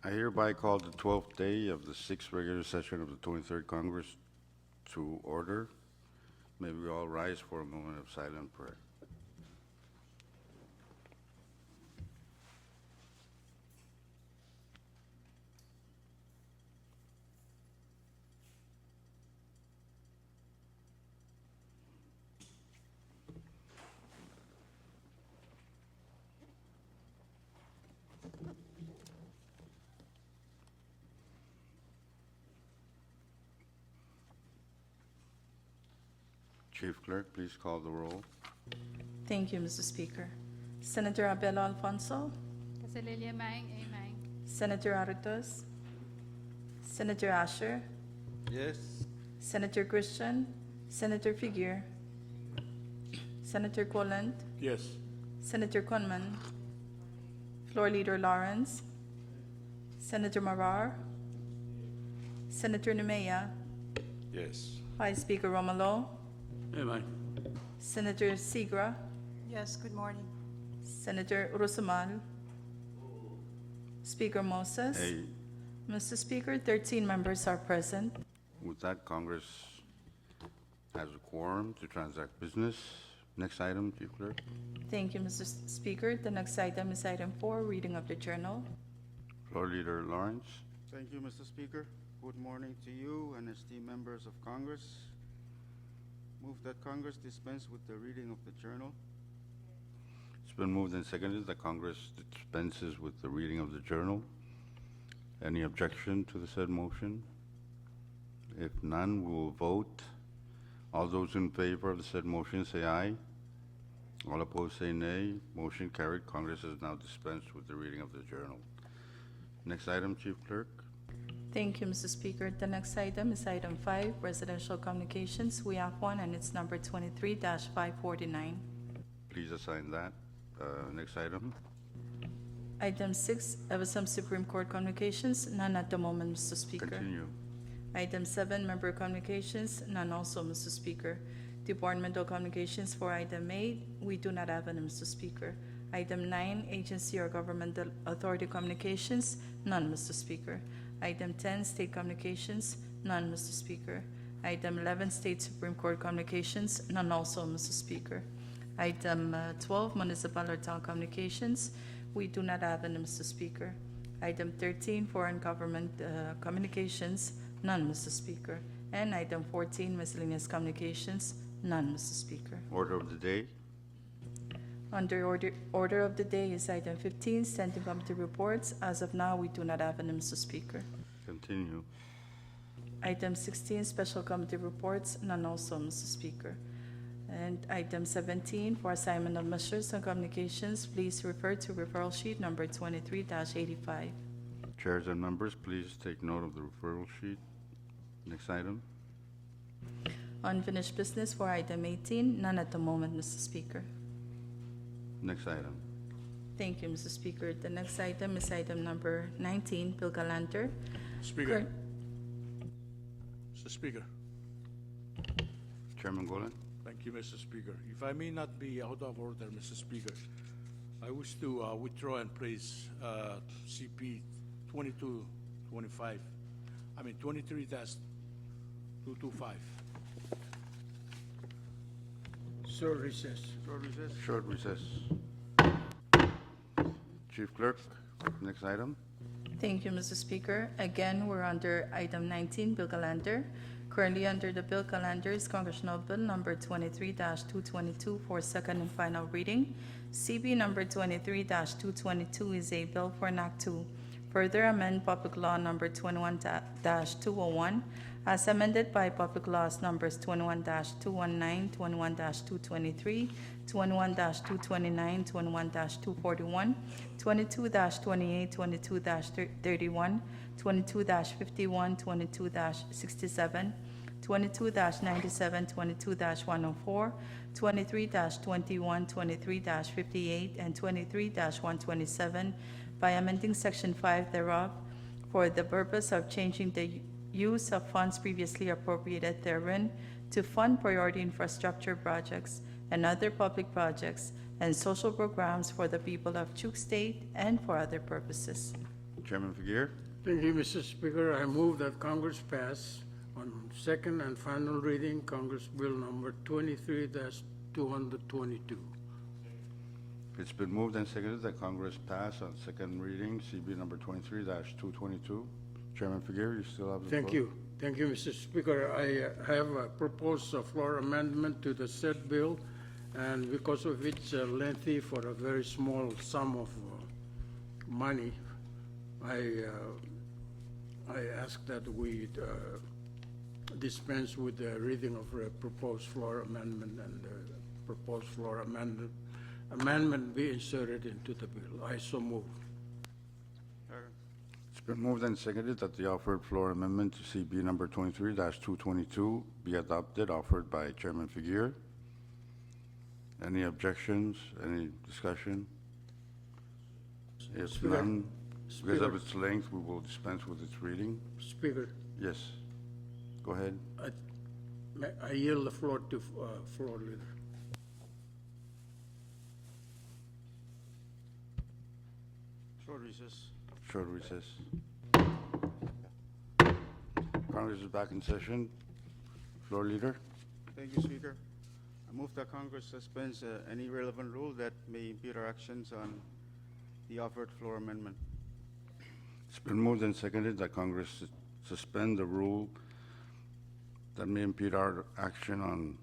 I hereby call the 12th day of the 6th regular session of the 23rd Congress to order. May we all rise for a moment of silent prayer. Chief Clerk, please call the roll. Thank you, Mr. Speaker. Senator Abel Alfonso, Kasalilia Mang, amen. Senator Aritos, Senator Asher, Yes. Senator Christian, Senator Figuer, Senator Colland, Yes. Senator Conman, Floor Leader Lawrence, Senator Marar, Senator Nemea, Yes. Vice Speaker Romalo, Amen. Senator Segra, Yes, good morning. Senator Urusamal, Speaker Moses. Hey, Mr. Speaker, 13 members are present. with that, Congress has a quorum to transact business. Next item, Chief Clerk. Thank you, Mr. Speaker. The next item is item 4, reading of the journal. Floor Leader Lawrence. Thank you, Mr. Speaker. Good morning to you and esteemed members of Congress. Move that Congress dispense with the reading of the journal. It's been moved and seconded that Congress dispenses with the reading of the journal. Any objection to the said motion? If none, we will vote. All those in favor of the said motion say aye. All opposed say nay. Motion carried. Congress has now dispensed with the reading of the journal. Next item, Chief Clerk. Thank you, Mr. Speaker. The next item is item 5, residential communications. We have one, and it's number 23-549. Please assign that. Next item. Item 6, FSM Supreme Court communications. None at the moment, Mr. Speaker. Continue. Item 7, member communications. None also, Mr. Speaker. Departmental communications for item 8. We do not have any, Mr. Speaker. Item 9, agency or governmental authority communications. None, Mr. Speaker. Item 10, state communications. None, Mr. Speaker. Item 11, state Supreme Court communications. None also, Mr. Speaker. Item 12, municipal or town communications. We do not have any, Mr. Speaker. Item 13, foreign government communications. None, Mr. Speaker. And item 14, miscellaneous communications. None, Mr. Speaker. Order of the day. Under order of the day is item 15, standing committee reports. As of now, we do not have any, Mr. Speaker. Continue. Item 16, special committee reports. None also, Mr. Speaker. And item 17, for assignment of measures and communications, please refer to referral sheet number 23-85. Chairs and members, please take note of the referral sheet. Next item. Unfinished business for item 18. None at the moment, Mr. Speaker. Next item. Thank you, Mr. Speaker. The next item is item number 19, Bill Galanter. Speaker. Mr. Speaker. Chairman Golan. Thank you, Mr. Speaker. If I may not be out of order, Mr. Speaker, I wish to withdraw and place CP 2225. I mean 23-225. Short recess. Short recess. Short recess. Chief Clerk, next item. Thank you, Mr. Speaker. Again, we're under item 19, Bill Galanter. Currently under the Bill Galanter is Congressional Bill number 23-222 for second and final reading. CB number 23-222 is a bill for an Act 2. Further amend Public Law number 21-201 as amended by Public Laws numbers 21-219, 21-223, 21-229, 21-241, 22-28, 22-31, 22-51, 22-67, 22-97, 22-104, 23-21, 23-58, and 23-127 by amending Section 5 thereof for the purpose of changing the use of funds previously appropriated therein to fund priority infrastructure projects and other public projects and social programs for the people of Chuk State and for other purposes. Chairman Figueroa. Thank you, Mr. Speaker. I move that Congress pass on second and final reading Congress Bill number 23-222. It's been moved and seconded that Congress pass on second reading CB number 23-222. Chairman Figueroa, you still have the floor. Thank you. Thank you, Mr. Speaker. I have proposed a floor amendment to the said bill, and because of its lengthy for a very small sum of money, I ask that we dispense with the reading of the proposed floor amendment and the proposed floor amendment be inserted into the bill. I so move. It's been moved and seconded that the offered floor amendment to CB number 23-222 be adopted, offered by Chairman Figueroa. Any objections? Any discussion? If Speaker. none, because of Speaker. its length, we will dispense with its reading. Speaker, Yes. Go ahead. I yield the floor to floor leader. Short recess. Short recess. Congress is back in session. Floor leader. Thank you, Speaker. I move that Congress suspends any relevant rule that may impede our actions on the offered floor amendment. It's been moved and seconded that Congress suspend the rule that may impede our action on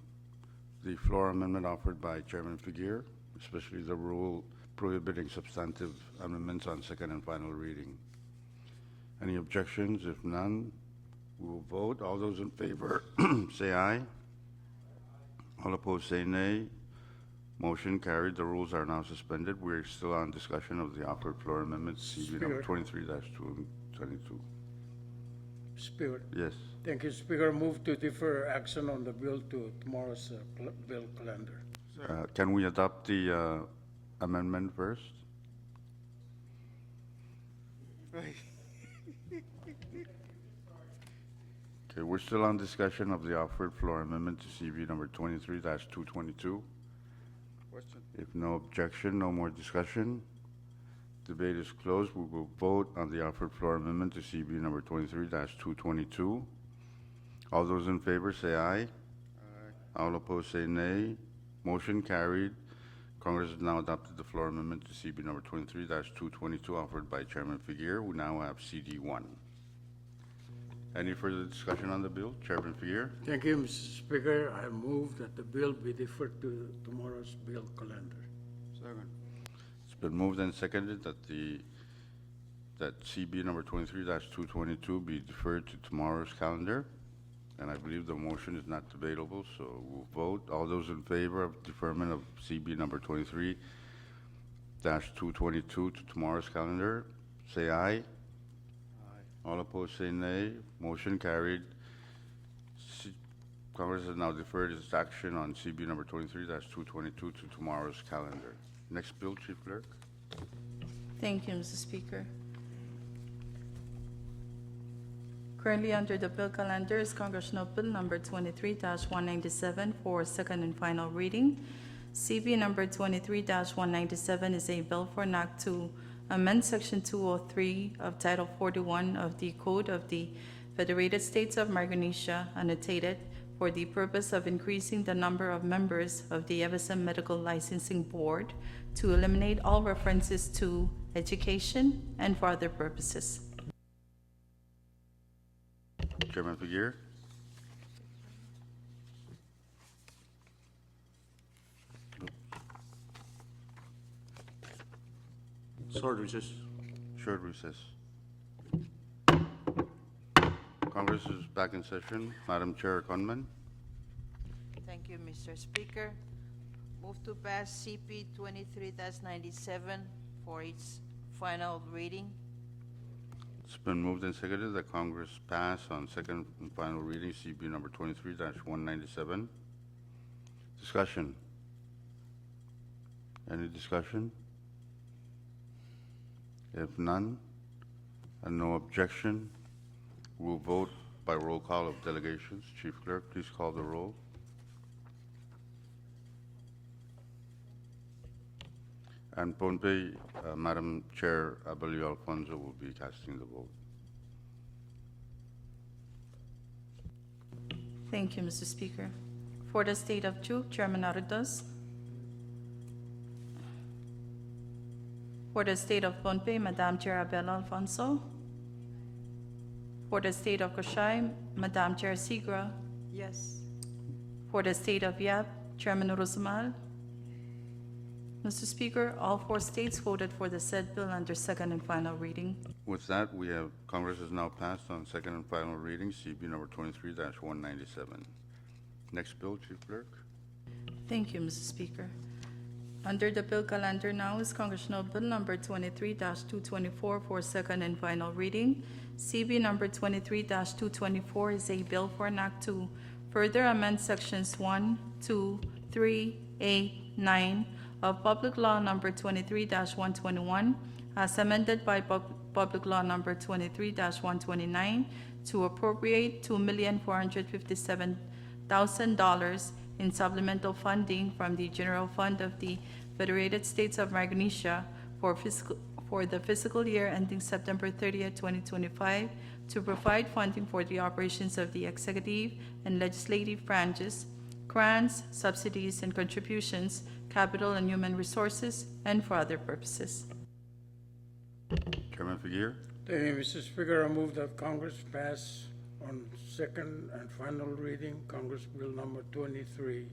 the floor amendment offered by Chairman Figueroa, especially the rule prohibiting substantive amendments on second and final reading. Any objections? If none, we will vote. All those in favor say aye. All opposed say nay. Motion carried. The rules are now suspended. We're still on discussion of the offered floor amendments, CB number Speaker. 23-222. Speaker. Yes. Thank you, Speaker. Move to defer action on the bill to tomorrow's bill calendar. Can we adopt the amendment first? Right. Okay, we're still on discussion of the offered floor amendment to CB number 23-222. Question. If no objection, no more discussion. Debate is closed. We will vote on the offered floor amendment to CB number 23-222. All those in favor say aye. Aye. All opposed say nay. Motion carried. Congress has now adopted the floor amendment to CB number 23-222 offered by Chairman Figueroa. We now have CD1. Any further discussion on the bill? Chairman Figueroa? Thank you, Mr. Speaker. I move that the bill be deferred to tomorrow's bill calendar. Second. It's been moved and seconded that that CB number 23-222 be deferred to tomorrow's calendar. And I believe the motion is not debatable, so we'll vote. All those in favor of deferment of CB number 23-222 to tomorrow's calendar, say aye. Aye. All opposed say nay. Motion carried. Congress has now deferred its action on CB number 23-222 to tomorrow's calendar. Next bill, Chief Clerk. Thank you, Mr. Speaker. Currently under the bill calendar is Congressional Bill number 23-197 for second and final reading. CB number 23-197 is a bill for an act to amend Section 203 of Title 41 of the Code of the Federated States of Micronesia, annotated, for the purpose of increasing the number of members of the CFSM Medical Licensing Board to eliminate all references to education and for other purposes. Chairman Figueroa. Short recess. Short recess. Congress is back in session. Madam Chair Conman. Thank you, Mr. Speaker. Move to pass CP 23-97 for its final reading. It's been moved and seconded that Congress pass on second and final reading CB number 23-197. Discussion. Any discussion? If none, and no objection, we'll vote by roll call of delegations. Chief Clerk, please call the roll. And Pohnpei, Madam Chair Abelio Alfonso will be casting the vote. Thank you, Mr. Speaker. For the State of Chuuk, Chairman Aridas. For the State of Pohnpei, Madam Chair Abel Alfonso. For the State of Koshai, Madam Chair Sigra. Yes. For the State of Yap, Chairman Urusamal. Mr. Speaker, all 4 states voted for the said bill under second and final reading. With that, we have, Congress has now passed on second and final reading, CB number 23-197. Next bill, Chief Clerk. Thank you, Mr. Speaker. Under the bill calendar now is Congressional Bill Number 23-224 for second and final reading. CB Number 23-224 is a bill for an act to further amend Sections 1, 2, 3, 8, 9 of Public Law Number 23-121 as amended by Public Law Number 23-129 to appropriate $2,457,000 in supplemental funding from the General Fund of the Federated States of Micronesia for the fiscal year ending September 30th, 2025, to provide funding for the operations of the executive and legislative branches, grants, subsidies, and contributions, capital and human resources, and for other purposes. Chairman Figueroa. Thank you, Mr. Speaker. I move that Congress pass on second and final reading Congress Bill Number 23-224.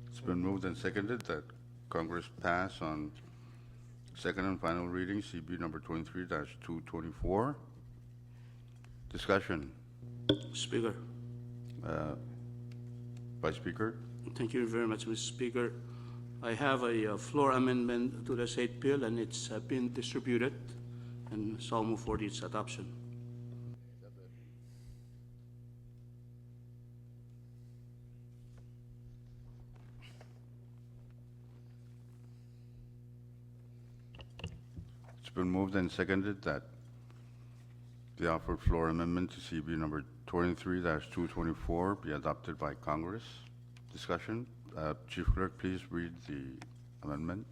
It's been moved and seconded that Congress pass on second and final reading, CB number 23-224. Discussion. Speaker, Vice Speaker. thank you very much, Mr. Speaker. I have a floor amendment to the said bill, and it's been distributed, and so I'll move for its adoption. It's been moved and seconded that the offered floor amendment to CB number 23-224 be adopted by Congress. Discussion. Chief Clerk, please read the amendment.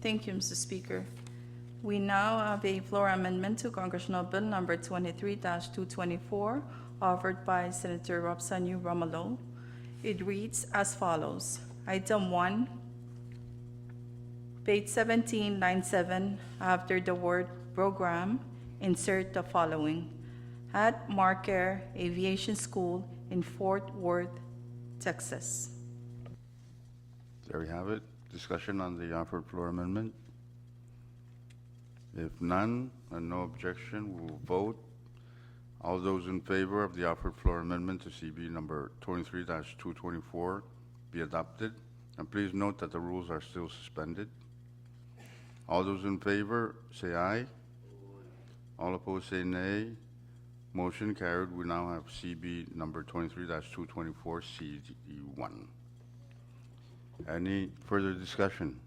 Thank you, Mr. Speaker. We now have a floor amendment to Congressional Bill Number 23-224, offered by Senator Robson Romolo. It reads as follows. Item 1, page 17, line 7, after the word program, insert the following. At Marker Aviation School in Fort Worth, Texas. There we have it. Discussion on the offered floor amendment. If none and no objection, we will vote. All those in favor of the offered floor amendment to CB number 23-224 be adopted. And please note that the rules are still suspended. All those in favor say aye. All opposed say nay. Motion carried. We now have CB number 23-224 CD1. Any further discussion?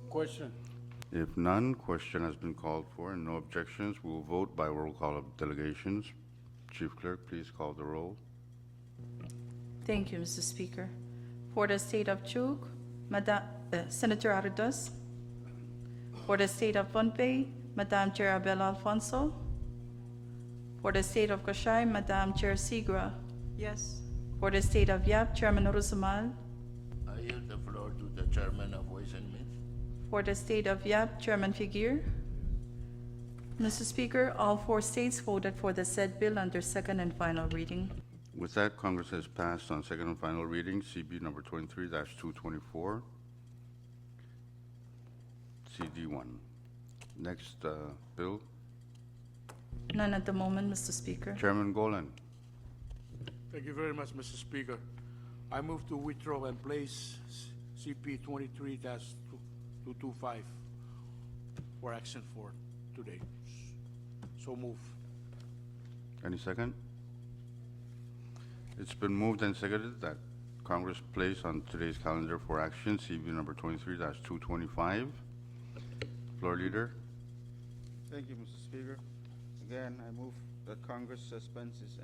Question. If none, question has been called for and no objections, we will vote by roll call of delegations. Chief Clerk, please call the roll. Thank you, Mr. Speaker. For the State of Chuuk, Senator Aridas. For the State of Pohnpei, Madam Chair Abel Alfonso. For the State of Koshai, Madam Chair Sigra. Yes. For the State of Yap, Chairman Urusamal. I yield the floor to the Chairman of Ways and Means. For the State of Yap, Chairman Figueroa. Mr. Speaker, all 4 states voted for the said bill under second and final reading. With that, Congress has passed on second and final reading, CB number 23-224, CD1. Next bill, None at the moment, Mr. Speaker. Chairman Golan. Thank you very much, Mr. Speaker. I move to withdraw and place CP 23-225 for action for today. So move. Any second? It's been moved and seconded that Congress place on today's calendar for action CB number 23-225. Floor Leader. Thank you, Mr. Speaker. Again, I move that Congress suspends its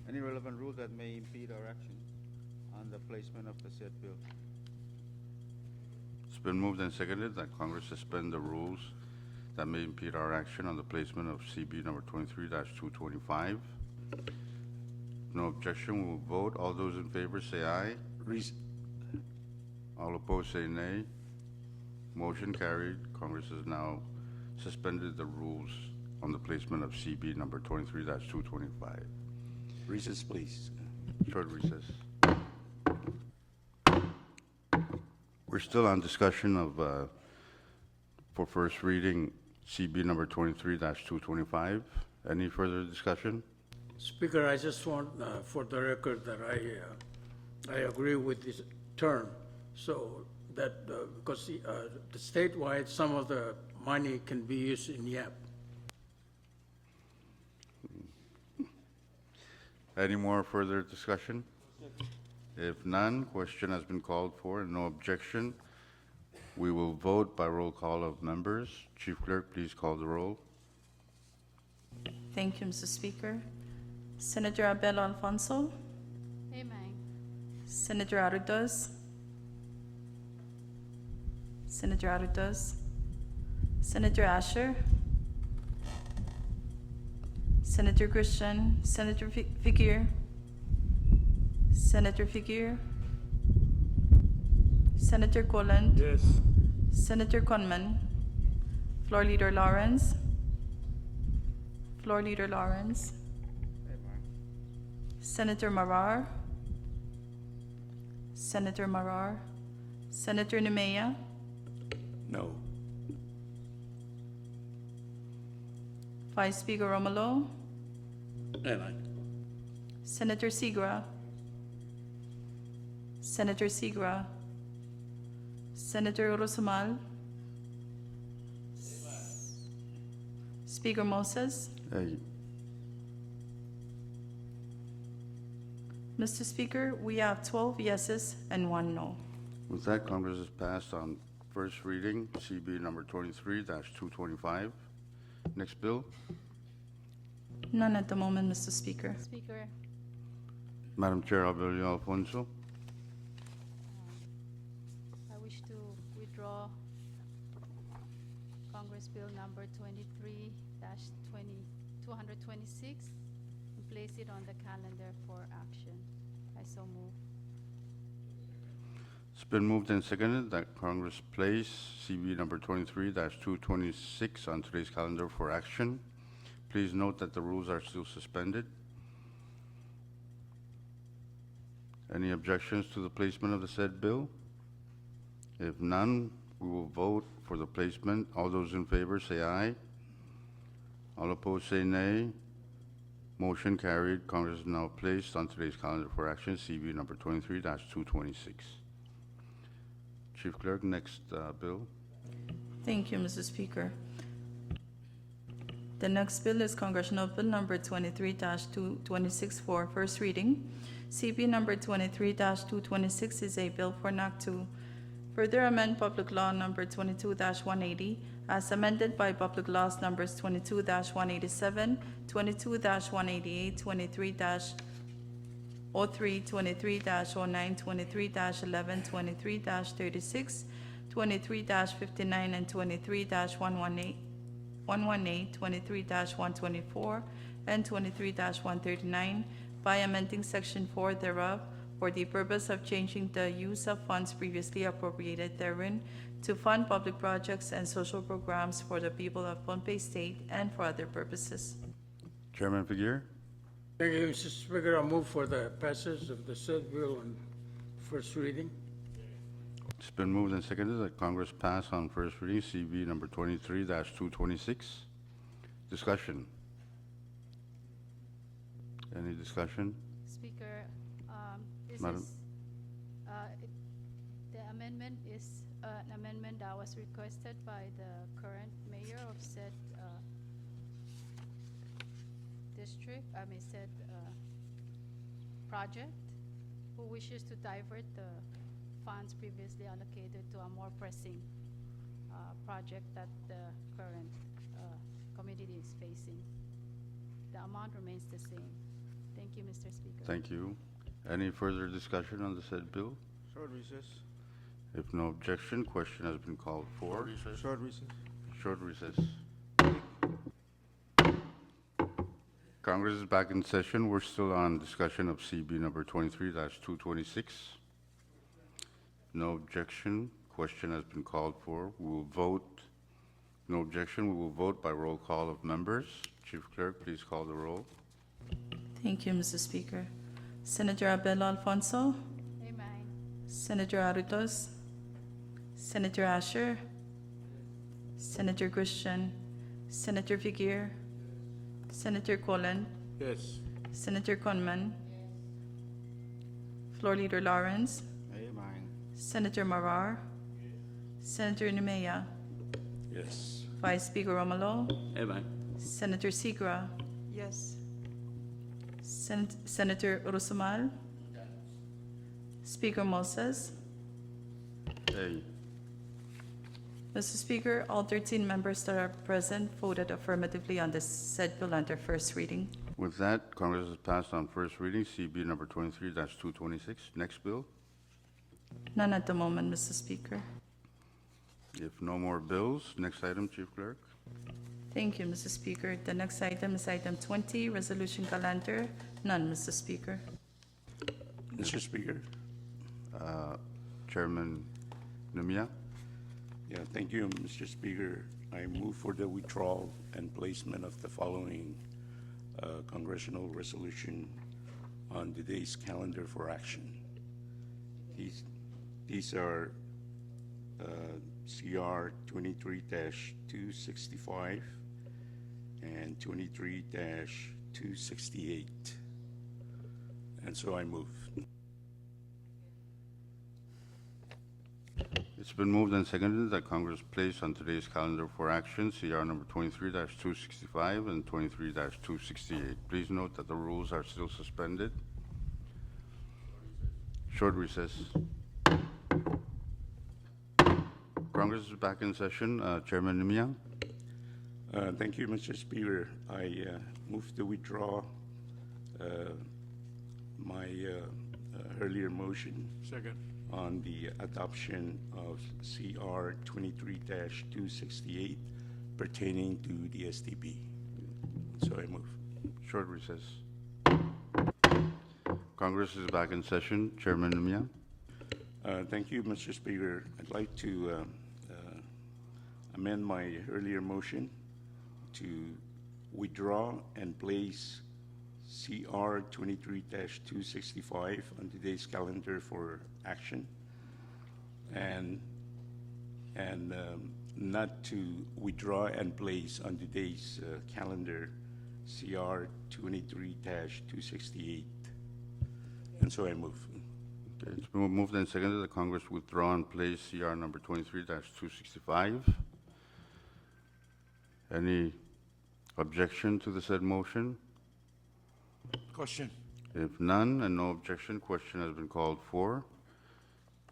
any relevant rule that may impede our action on the placement of the said bill. It's been moved and seconded that Congress suspend the rules that may impede our action on the placement of CB number 23-225. No objection, we will vote. All those in favor say aye. All opposed say nay. Motion carried. Congress has now suspended the rules on the placement of CB number 23-225. Recess, please. Short recess. We're still on discussion of, for first reading, CB number 23-225. Any further discussion? Speaker, I just want, for the record, that I agree with this term, so that, because the statewide, some of the money can be used in YAP. Any more further discussion? If none, question has been called for and no objection. We will vote by roll call of members. Chief Clerk, please call the roll. Thank you, Mr. Speaker. Senator Abel Alfonso, Amen. Senator Aruduz, Senator Aruduz, Senator Asher, Senator Christian, Senator Figuer, Senator Figuer, Senator Coland, Yes. Senator Conman, Floor Leader Lawrence, Floor Leader Lawrence, Senator Marar, Senator Marar, Senator Nemea, No. Vice Speaker Romolo, Aye. Senator Segra, Senator Segra, Senator Rosamal, Speaker Moses. Aye. Mr. Speaker, we have 12 yeses and 1 no. With that, Congress has passed on first reading, CB number 23-225. Next bill, None at the moment, Mr. Speaker. Speaker, Madam Chair Abel Alfonso. I wish to withdraw Congress Bill number 23-226 and place it on the calendar for action. I so move. It's been moved and seconded that Congress place CB number 23-226 on today's calendar for action. Please note that the rules are still suspended. Any objections to the placement of the said bill? If none, we will vote for the placement. All those in favor say aye. All opposed say nay. Motion carried. Congress is now placed on today's calendar for action, CB number 23-226. Chief Clerk, next bill. Thank you, Mr. Speaker. The next bill is Congressional Bill number 23-226 for first reading. CB number 23-226 is a bill for Act to further amend Public Law number 22-180 as amended by Public Laws numbers 22-187, 22-188, 23-03, 23-09, 23-11, 23-36, 23-59, and 23-118, 23-124, and 23-139 by amending Section 4 thereof for the purpose of changing the use of funds previously appropriated therein to fund public projects and social programs for the people of Pohnpei State and for other purposes. Chairman Figuer. Thank you, Mr. Speaker. I move for the passage of the said bill on first reading. It's been moved and seconded that Congress pass on first reading CB number 23-226. Discussion. Any discussion? Speaker, this Madam- is, the amendment is an amendment that was requested by the current mayor of said said project, who wishes to divert the funds previously allocated to a more pressing project that the current community is facing. The amount remains the same. Thank you, Mr. Speaker. Thank you. Any further discussion on the said bill? Short recess. If no objection, question has been called for. Recess. Short recess. Short recess. Congress is back in session. We're still on discussion of CB number 23-226. No objection. Question has been called for. We will vote. No objection. We will vote by roll call of members. Chief Clerk, please call the roll. Thank you, Mr. Speaker. Senator Abel Alfonso, Amen. Senator Aritos, Senator Asher, Senator Christian, Senator Figueres, Senator Colon, Yes. Senator Conman, Floor Leader Lawrence, Amen. Senator Marar, Senator Nemea, Yes. Vice Speaker Romalo, Amen. Senator Segra, Yes. Senator Urusumal, Speaker Moses. Hey, Mr. Speaker, all 13 members that are present voted affirmatively on the said bill under first reading. with that, Congress has passed on first reading CB number 23-226. Next bill. None at the moment, Mr. Speaker. If no more bills, next item, Chief Clerk. Thank you, Mr. Speaker. The next item is item 20, resolution calendar. None, Mr. Speaker. Mr. Speaker? Chairman Nemia. Yeah, thank you, Mr. Speaker. I move for the withdrawal and placement of the following congressional resolution on today's calendar for action. These are CR 23-265 and 23-268. And so I move. It's been moved and seconded that Congress place on today's calendar for action CR number 23-265 and 23-268. Please note that the rules are still suspended. Short recess. Congress is back in session. Chairman Nemia. Thank you, Mr. Speaker. I move to withdraw my earlier motion Second. on the adoption of CR 23-268 pertaining to the STB. So I move. Short recess. Congress is back in session. Chairman Nemia. Thank you, Mr. Speaker. I'd like to amend my earlier motion to withdraw and place CR 23-265 on today's calendar for action, and not to withdraw and place on today's calendar CR 23-268. And so I move. Okay, it's been moved and seconded that Congress withdraw and place CR number 23-265. Any objection to the said motion? Question. If none and no objection, question has been called for.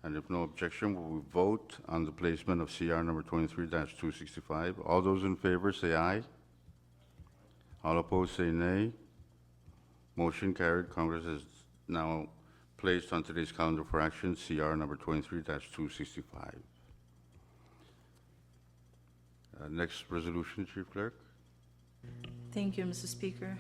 And if no objection, we will vote on the placement of CR number 23-265. All those in favor say aye. All opposed say nay. Motion carried. Congress has now placed on today's calendar for action CR number 23-265. Next resolution, Chief Clerk. Thank you, Mr. Speaker.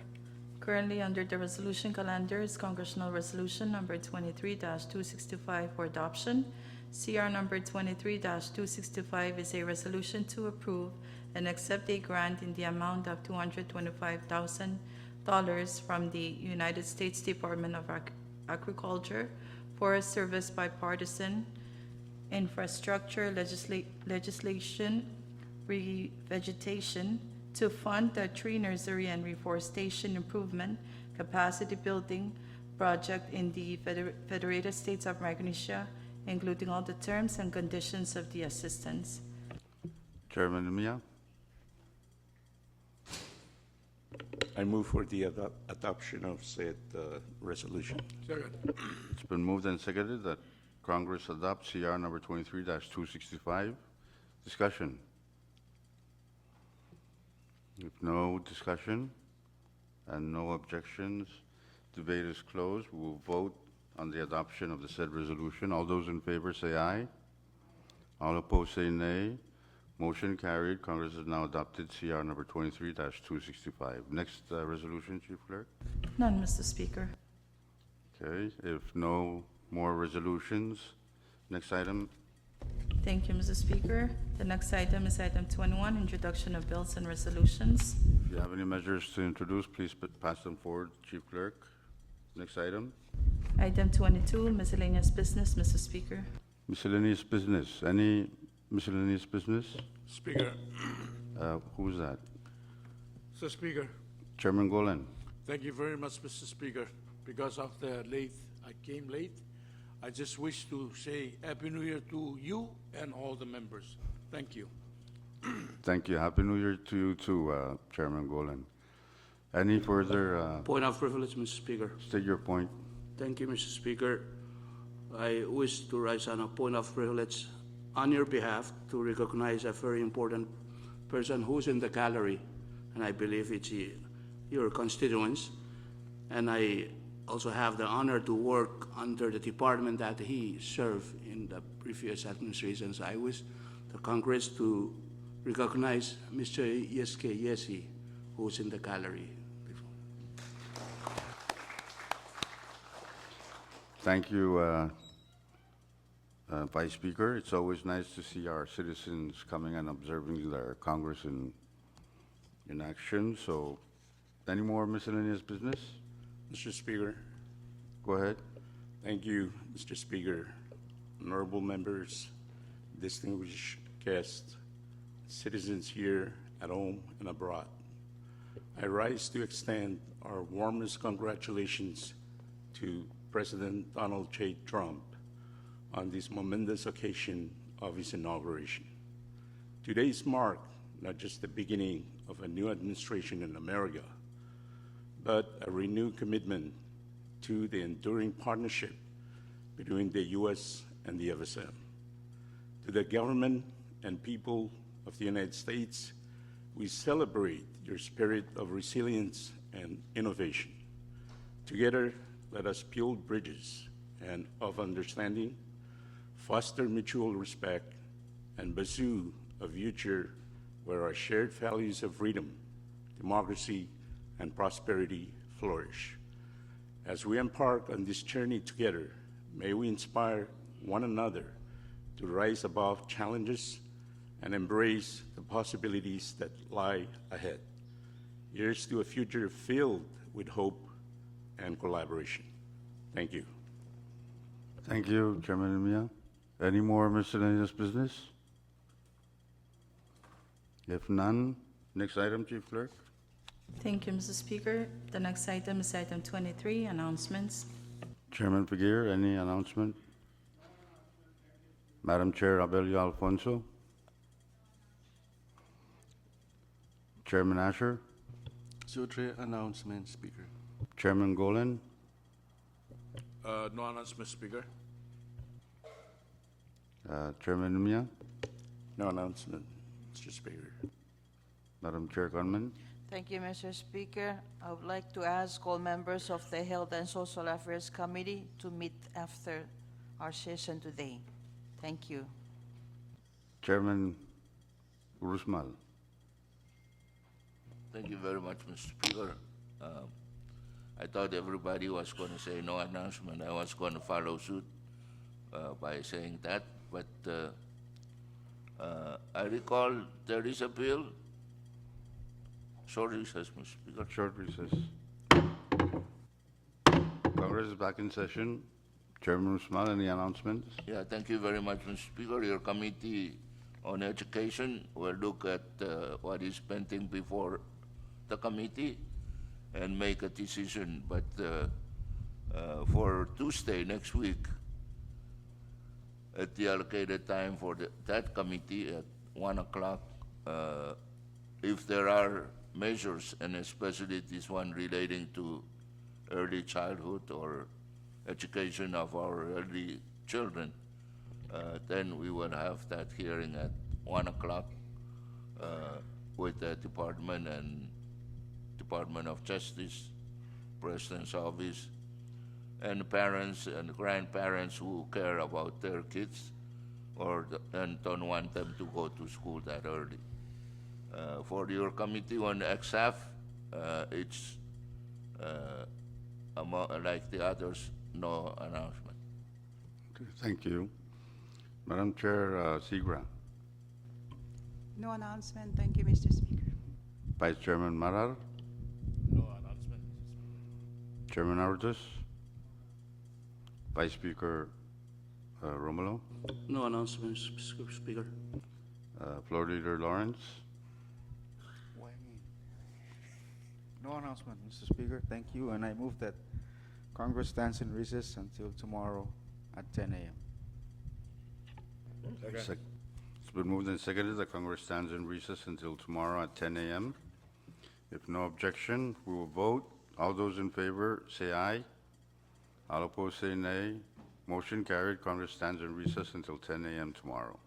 Currently under the resolution calendar is Congressional Resolution number 23-265 for adoption. CR number 23-265 is a resolution to approve and accept a grant in the amount of $225,000 from the United States Department of Agriculture for a service bipartisan infrastructure legislation revegetation to fund the tree nursery and reforestation improvement capacity building project in the Federated States of Micronesia, including all the terms and conditions of the assistance. Chairman Nemia. I move for the adoption of said resolution. Second. It's been moved and seconded that Congress adopt CR number 23-265. Discussion. If no discussion and no objections, Debate is closed. We will vote on the adoption of the said resolution. All those in favor say aye. All opposed say nay. Motion carried. Congress has now adopted CR number 23-265. Next resolution, Chief Clerk. None, Mr. Speaker. Okay, if no more resolutions, next item. Thank you, Mr. Speaker. The next item is item 21, introduction of bills and resolutions. If you have any measures to introduce, please pass them forward, Chief Clerk. Next item. Item 22, miscellaneous business, Mr. Speaker. Miscellaneous business. Any miscellaneous business? Speaker, Who's that? Mr. Speaker, Chairman Golan. thank you very much, Mr. Speaker. Because of the late, I came late. I just wish to say Happy New Year to you and all the members. Thank you. Thank you. Happy New Year to you too, Chairman Golan. Any further, Point of privilege, Mr. Speaker. state your point. Thank you, Mr. Speaker. I wish to rise on a point of privilege on your behalf to recognize a very important person who's in the gallery, and I believe it's your constituents. And I also have the honor to work under the department that he served in the previous administrations. I wish the Congress to recognize Mr. Yeske Yesi, who's in the gallery. Thank you, Vice Speaker. It's always nice to see our citizens coming and observing their Congress in action. So, any more miscellaneous business? Mr. Speaker, Go ahead. thank you, Mr. Speaker, honorable members, distinguished guests, citizens here at home and abroad. I rise to extend our warmest congratulations to President Donald J. Trump on this momentous occasion of his inauguration. Today's mark not just the beginning of a new administration in America, but a renewed commitment to the enduring partnership between the U.S. and the FSM. To the government and people of the United States, we celebrate your spirit of resilience and innovation. Together, let us build bridges and of understanding, foster mutual respect, and pursue a future where our shared values of freedom, democracy, and prosperity flourish. As we embark on this journey together, may we inspire one another to rise above challenges and embrace the possibilities that lie ahead. Here's to a future filled with hope and collaboration. Thank you. Thank you, Chairman Mia. Any more miscellaneous business? If none, next item, Chief Clerk. Thank you, Mr. Speaker. The next item is item 23, announcements. Chairman Figueroa, any announcement? Madam Chair Abelio Alfonso. Chairman Asher. Sutre announcement, Speaker. Chairman Golan. No announcement, Speaker. Chairman Mia. No announcement, Mr. Speaker. Madam Chair Gunman. Thank you, Mr. Speaker. I would like to ask all members of the Health and Social Affairs Committee to meet after our session today. Thank you. Chairman Urusmal. Thank you very much, Mr. Speaker. I thought everybody was going to say no announcement. I was going to follow suit by saying that, but I recall there is a bill. Short recess, Mr. Speaker. Short recess. Congress is back in session. Chairman Usman, any announcements? Yeah, thank you very much, Mr. Speaker. Your Committee on Education will look at what is pending before the committee and make a decision. But for Tuesday next week, at the allocated time for that committee at 1 o'clock, if there are measures, and especially this one relating to early childhood or education of our early children, then we will have that hearing at 1 o'clock with the Department and Department of Justice President's office, and parents and grandparents who care about their kids and don't want them to go to school that early. For your committee on XF, it's like the others, no announcement. Okay, thank you. Madam Chair, Segra. No announcement. Thank you, Mr. Speaker. Vice Chairman Marar. No announcement. Chairman Artis. Vice Speaker Romulo. No announcements, Mr. Speaker. Floor Leader Lawrence. Why me? No announcement, Mr. Speaker. Thank you, and I move that Congress stands in recess until tomorrow at 10 a.m. It's been moved and seconded that Congress stands in recess until tomorrow at 10 a.m. If no objection, we will vote. All those in favor say aye. All opposed say nay. Motion carried. Congress stands in recess until 10 a.m. tomorrow.